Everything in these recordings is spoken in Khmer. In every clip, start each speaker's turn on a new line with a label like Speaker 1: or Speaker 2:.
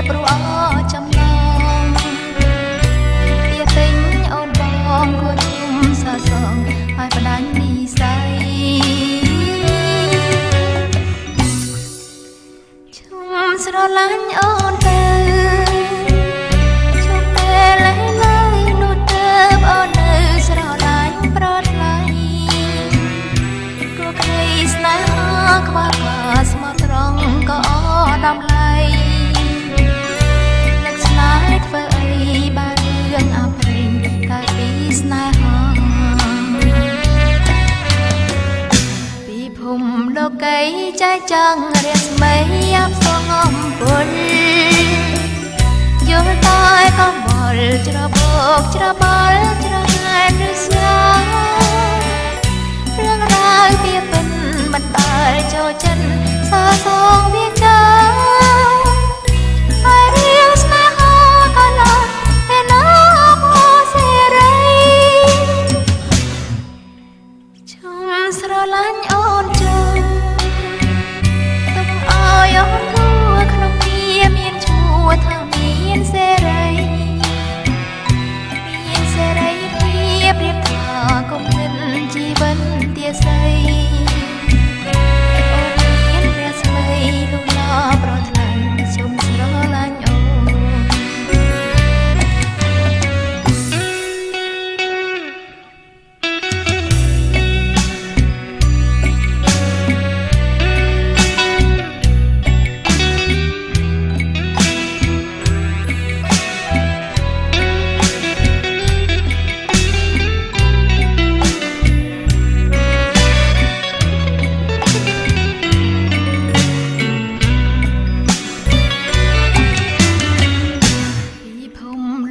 Speaker 1: ព្រោះអចំណងវាពេញអូនបងគួរជុំសាសងហើយផ្ដាច់និស័យជុំស្រឡាញ់អូនទៅជុំពេលឡើយនោះទៅអូននៅស្រឡាញ់ប្រថ្លៃព្រោះក្តីស្នេហាខ្វះការស្មោះត្រង់ក៏អដំឡៃធ្វើអីបានរឿងអព្រេងកើតពីស្នេហាពីភូមិលោកីចែកចង់រាស្មីអបសងអំពុលយល់តែក៏បល់ច្របោកច្របល់ច្រហែនឬស្យារឿងរ៉ាវវាពិនមិនដែលចូលចិត្តសាសងវាចាហើយរឿងស្នេហាស្រឡាញ់អូនចង់ទុកឲ្យអូនគួរក្នុងវាមានឈ្មោះថាមានសេរីមានសេរីភាពរៀបថាគំនិតជីវិតទាស័យអូនមានព្រះស្មីលូឡាប្រថ្លៃជុំស្រឡាញ់អូន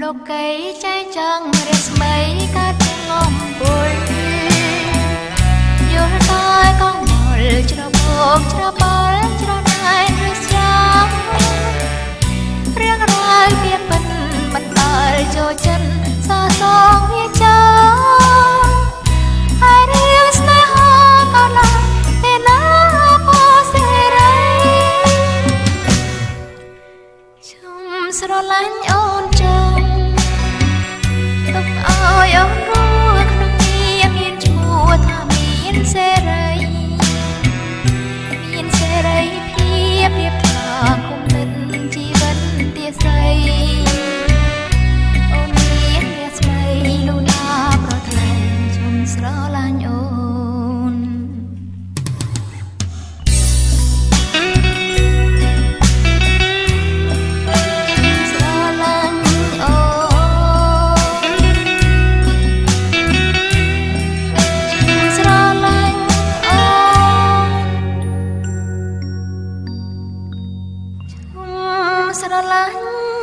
Speaker 1: លោកីចែកចង់រាស្មីកើតទាំងអំពុលយល់តែកងមល់ច្របោកច្របល់ច្រណែនឬស្យារឿងរ៉ាវវាពិនមិនដែលចូលចិត្តសាសងវាចាហើយរឿងស្នេហាក៏ឡើងពេលណាក៏សេរីជុំស្រឡាញ់អូនចង់ទុកឲ្យអូនរួចក្នុងវាមានឈ្មោះថាមានសេរីមានសេរីភាពរៀបថាគុំនិតជីវិតទាស័យអូនមានរាស្មីលូឡាប្រថ្លៃជុំស្រឡាញ់អូនស្រឡាញ់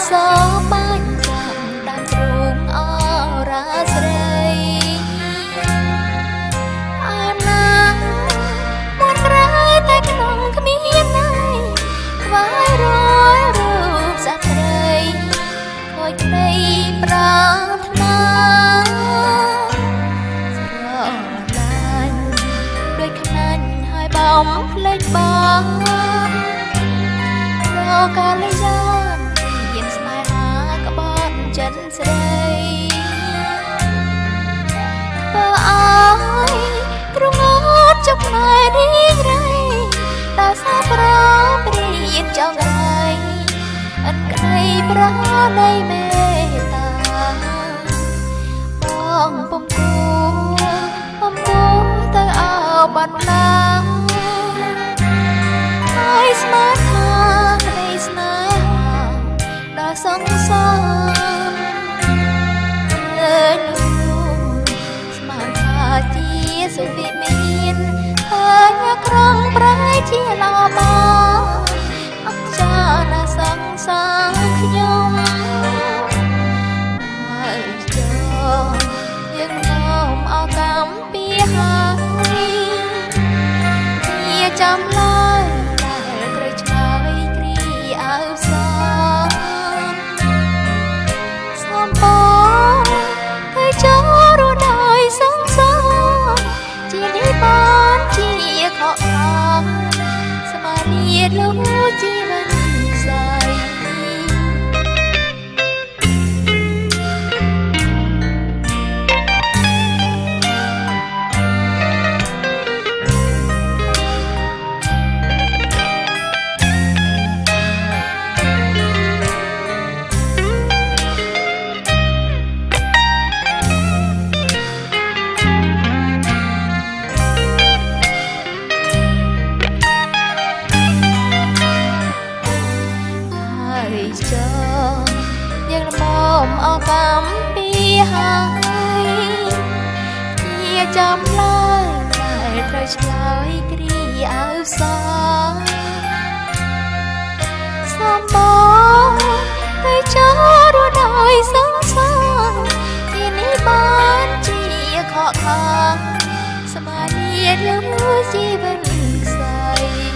Speaker 1: សបាញ់ចាំតាមទ្រូងអរាស្រីអាណាមកក្រៅតែក្នុងគ្មានណៃខ្វាយរយរូបសត្វត្រីខូចក្តីប្រាថ្នាស្រឡាញ់ដូចខ្នាញ់ហើយបំភ្លេចបងរកកាលយានយានស្នេហាក្បត់ចិនស្រីធ្វើអើយទ្រងត់ចុកណែរីករាយតាសាប្រព្រៀនចង់រៃអិនក្តីប្រនៃមេត្តាបងពុំគួទៅអើបាត់ណាហើយស្មានថាក្តីស្នេហាដល់សង្សារស្មានថាជាសុវិមានហើយមកក្រងប្រែជាល្អបងអស្ចារ្យណាស់សង្សារខ្ញុំហើយចងយើងនាំអកម្មពីហើយជាចាំឡើយដែលត្រូវឆ្លើយគ្រីអើសំបងទៅចូលរស់ដោយសង្សារជានេះបានជាខកខានស្មារតីលោកជីវិតស្អីចងយើងលំអកម្មពីហើយជាចាំឡើយដែលត្រូវឆ្លើយគ្រីអើសំបងទៅចូលរស់ដោយសង្សារជានេះបានជាខកខានស្មារតីលើជីវិតស្អី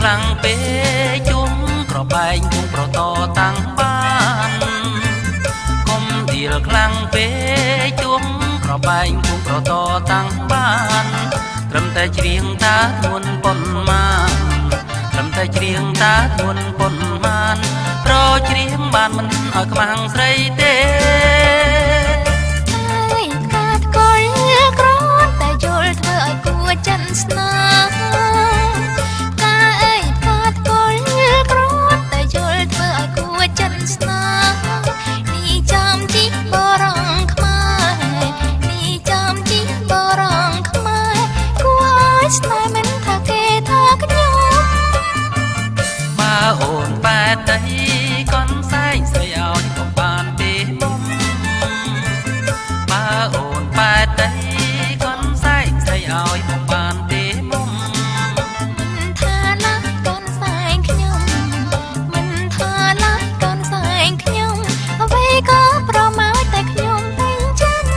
Speaker 2: លាំងពេជុំក្របែងគង់ប្រតតាំងបានកុំឌីលខ្លាំងពេជុំក្របែងគង់ប្រតតាំងបានត្រឹមតែច្រៀងតាធួនប៉ុន្មានត្រឹមតែច្រៀងតាធួនប៉ុន្មានប្រច្រៀងបានមិនឲ្យខ្មាំងស្រីទេ
Speaker 1: ហើយកាត់កលក្រតែយល់ធ្វើឲ្យគួរចិនស្នាកាអើយកាត់កលក្រតែយល់ធ្វើឲ្យគួរចិនស្នានេះចាំជីបរងខ្មែរនេះចាំជីបរងខ្មែរគួរឲ្យស្នេហ៍មិនថាគេថាខ្ញុំ
Speaker 2: បើអូនបែតដីកនសែងស្រីឲ្យក៏បានទេមុំបើអូនបែតដីកនសែងស្រីឲ្យក៏បានទេមុំ
Speaker 1: មិនថាណាកនសែងខ្ញុំមិនថាណាកនសែងខ្ញុំអ្វីក៏ប្រមាថតែខ្ញុំពេញចិត្ត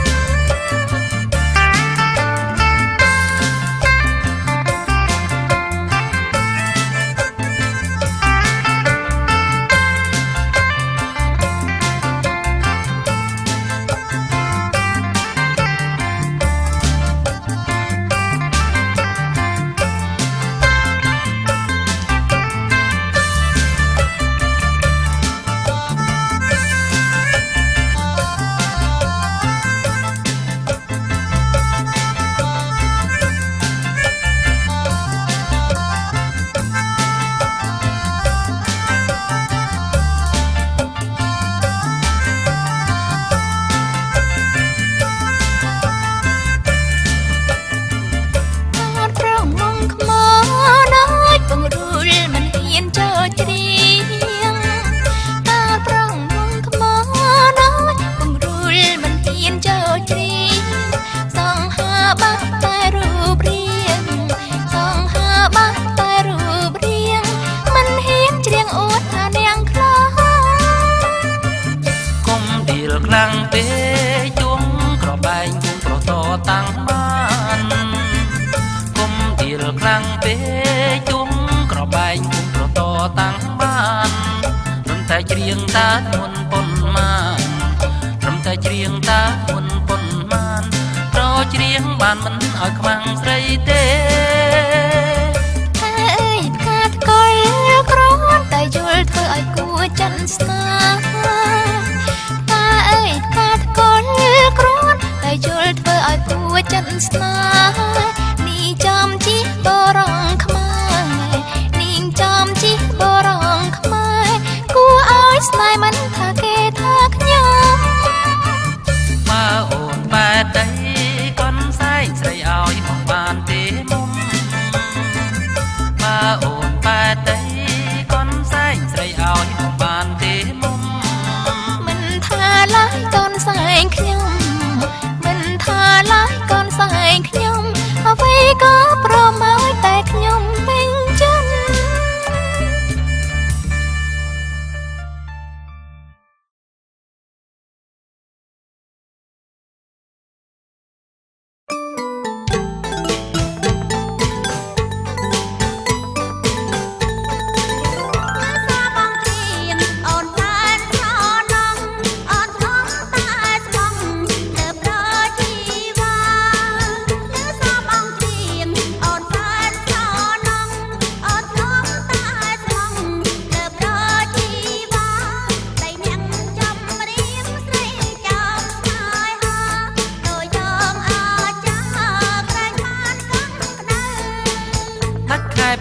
Speaker 2: ខ្លាំងពេជុំក្របែងគង់ប្រតតាំងបានកុំឌីលខ្លាំងពេជុំក្របែងគង់ប្រតតាំងបានត្រឹមតែច្រៀងតាធួនប៉ុន្មានត្រឹមតែច្រៀងតាធួនប៉ុន្មានប្រច្រៀងបានមិនឲ្យខ្មាំងស្រីទេ
Speaker 1: អើយផ្កាថ្កុយក្រតែយល់ធ្វើឲ្យគួរចិនស្នាអើយកាត់កលក្រតែយល់ធ្វើឲ្យគួរចិនស្នានេះចាំជីបរងខ្មែរនេះចាំជីបរងខ្មែរគួរឲ្យស្នេហ៍មិនថាគេថាខ្ញុំ
Speaker 2: បើអូនបែតដីកនសែងស្រីឲ្យមកបានទេមុំបើអូនបែតដីកនសែងស្រីឲ្យមកបានទេមុំ
Speaker 1: មិនថាឡើយកូនសែងខ្ញុំមិនថាឡើយកូនសែងខ្ញុំអ្វីក៏ប្រមាថតែខ្ញុំពេញចិត្ត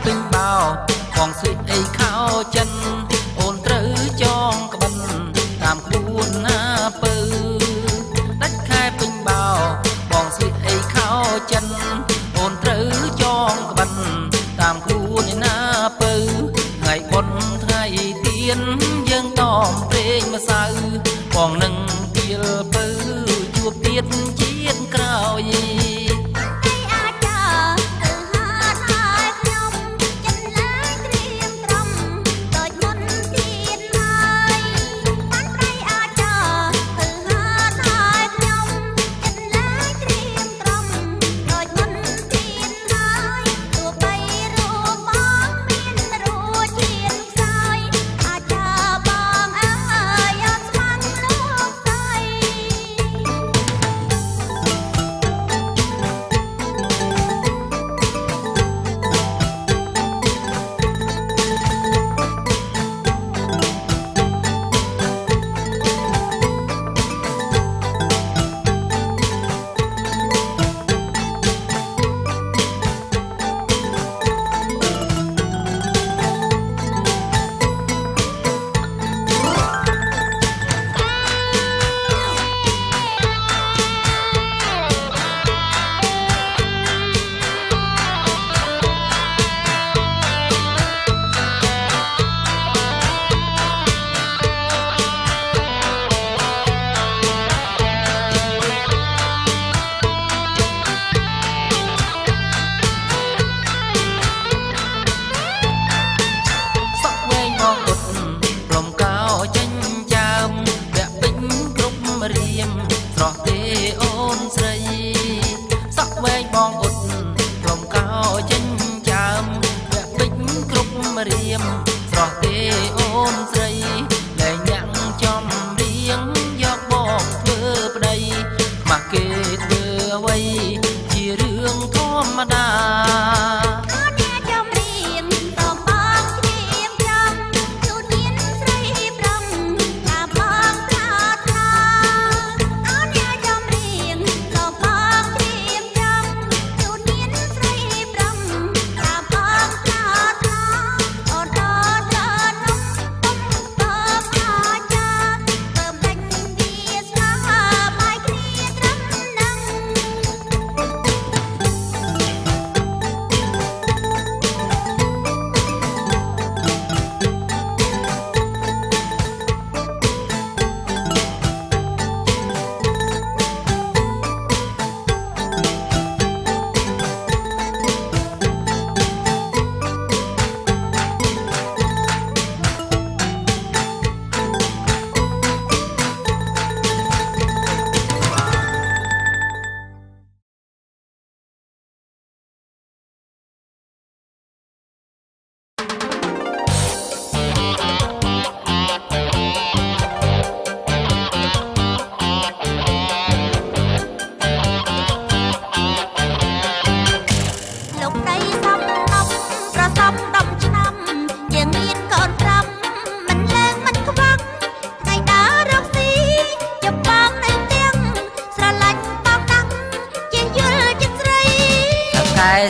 Speaker 2: ពេញបោបងស្រីអីខោចិនអូនត្រូវចងក្បិនតាមក្បួនណាពើដាច់ខែពេញបោបងស្រីអីខោចិនអូនត្រូវចងក្បិនតាមក្បួនណាពើថ្ងៃបុណ្យថ្ងៃទៀនយើងតមព្រេងម្សៅបងនឹងពីលពើជួបទៀតជាតិក្រោយ
Speaker 1: រ
Speaker 2: រៀមស្រស់ទេអូនស្រីលែងញ៉ាំងចំរៀងយកបកធ្វើប្តីខ្មាស់គេធ្វើអ្វីជារឿងធម្មតា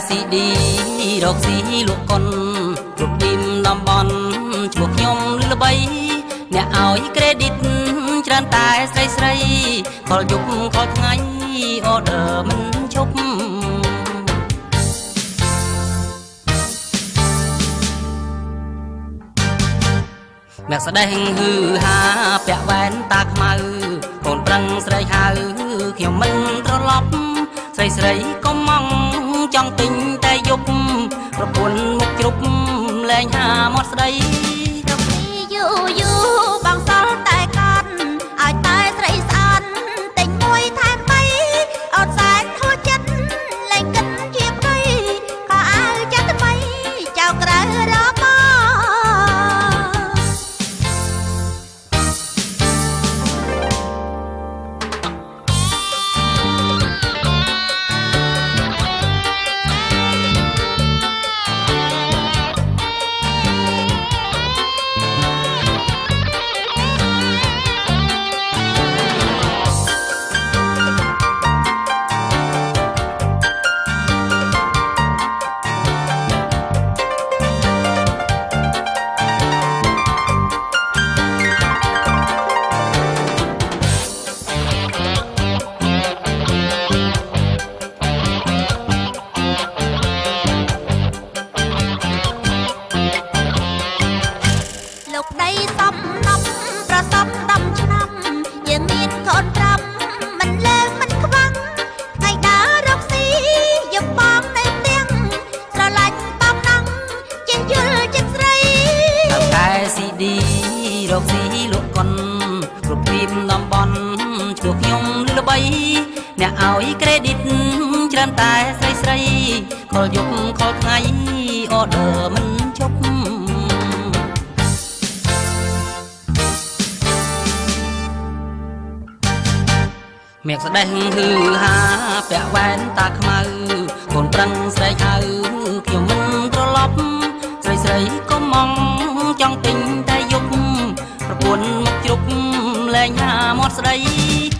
Speaker 2: ស៊ីឌីរកស៊ីលក់កុនគ្រប់ទីមតំបន់ឈ្មោះខ្ញុំល្បីអ្នកឲ្យក្រេឌីតច្រើនតែស្រីស្រីខលយប់ខលថ្ងៃអอเดอร์មិនឈប់អ្នកស្ដែងហឺហាពាក់វ៉ែនតាខ្មៅកូនប្រឹងស្រីហៅខ្ញុំមិនត្រឡប់ស្រីស្រីកុំមកចង់ទិញតែយប់ប្រពន្ធមុខជ្រុបលែងហាមាត់ស្ដីទៅយូយូបងសល់តែកត់ឲ្យតែស្រីស្អាតទិញមួយថែមបីអត់សែនហួចចិត្តលែងគិតជាប្តីក៏ឲ្យចិត្តថ្មីចៅក្រៅរករកស៊ីលក់កុនគ្រប់ទីមតំបន់ឈ្មោះខ្ញុំល្បីអ្នកឲ្យក្រេឌីតច្រើនតែស្រីស្រីខលយប់ខលថ្ងៃអอเดอร์មិនឈប់មេឃស្ដែងហឺហាពាក់វ៉ែនតាខ្មៅកូនប្រឹងស្រីហៅខ្ញុំមិនត្រឡប់ស្រីស្រីកុំមកចង់ទិញតែយប់ប្រពន្ធមកជ្រុបលែងហាមាត់ស្ដី